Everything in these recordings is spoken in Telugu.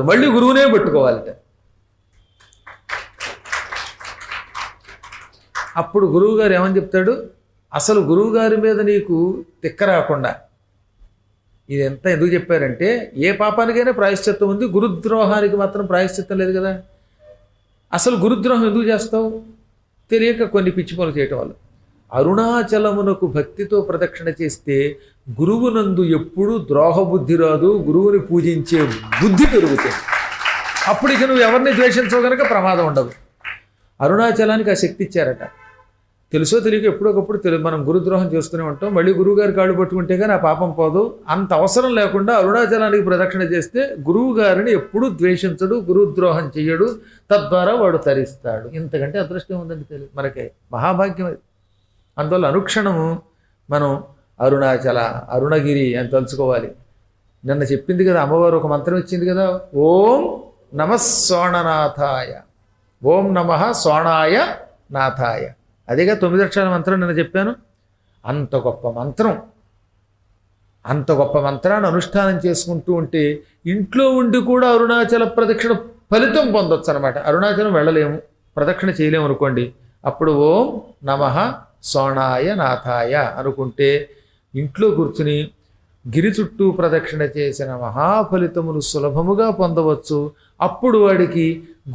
మళ్ళీ గురువునే పట్టుకోవాలిట. అప్పుడు గురువుగారు ఏమని చెప్తాడు, అసలు గురువుగారి మీద నీకు తిక్క రాకుండా ఇదంతా ఎందుకు చెప్పారంటే, ఏ పాపానికైనా ప్రాయశ్చిత్తం ఉంది, గురుద్రోహానికి మాత్రం ప్రాయశ్చిత్తం లేదు కదా. అసలు గురుద్రోహం ఎందుకు చేస్తావు? తెలియక కొన్ని పిచ్చి పనులు చేయటం వల్ల. అరుణాచలమునకు భక్తితో ప్రదక్షిణ చేస్తే గురువునందు ఎప్పుడూ ద్రోహబుద్ధి రాదు, గురువుని పూజించే బుద్ధి పెరుగుతుంది. అప్పుడు ఇక నువ్వు ఎవరిని ద్వేషించవు కనుక ప్రమాదం ఉండదు. అరుణాచలానికి ఆ శక్తి ఇచ్చారట. తెలుసో తెలియక ఎప్పుడొకప్పుడు మనం గురుద్రోహం చేస్తూనే ఉంటాం. మళ్ళీ గురువుగారి కాళ్ళు పట్టుకుంటే కానీ ఆ పాపం పోదు. అంత అవసరం లేకుండా అరుణాచలానికి ప్రదక్షిణ చేస్తే గురువు గారిని ఎప్పుడూ ద్వేషించడు, గురుద్రోహం చెయ్యడు. తద్వారా వాడు తరిస్తాడు. ఇంతకంటే అదృష్టం ఉందండి తెలియదు మనకి, మహాభాగ్యం. అందువల్ల అనుక్షణము మనం అరుణాచల, అరుణగిరి అని తలుచుకోవాలి. నిన్న చెప్పింది కదా అమ్మవారు, ఒక మంత్రం ఇచ్చింది కదా, ఓం నమః సోణనాథాయ, ఓం నమః సోణాయ నాథాయ. అదేగా 9 అక్షరాల మంత్రం నిన్న చెప్పాను. అంత గొప్ప మంత్రం, అంత గొప్ప మంత్రాన్ని అనుష్ఠానం చేసుకుంటూ ఉంటే ఇంట్లో ఉండి కూడా అరుణాచల ప్రదక్షిణ ఫలితం పొందొచ్చు అనమాట. అరుణాచలం వెళ్ళలేము, ప్రదక్షిణ చేయలేము అనుకోండి, అప్పుడు ఓం నమః సోణాయ నాథాయ అనుకుంటే ఇంట్లో కూర్చుని గిరి చుట్టూ ప్రదక్షిణ చేసిన మహాఫలితమును సులభముగా పొందవచ్చు. అప్పుడు వాడికి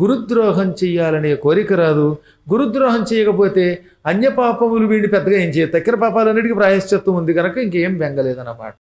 గురుద్రోహం చెయ్యాలనే కోరిక రాదు. గురుద్రోహం చేయకపోతే అన్యపాపములు వీడిని పెద్దగా ఏం చేయదు. తక్కిన పాపాలన్నిటికీ ప్రాయశ్చిత్తం ఉంది కనుక ఇంకేం బెంగలేదన్నమాట.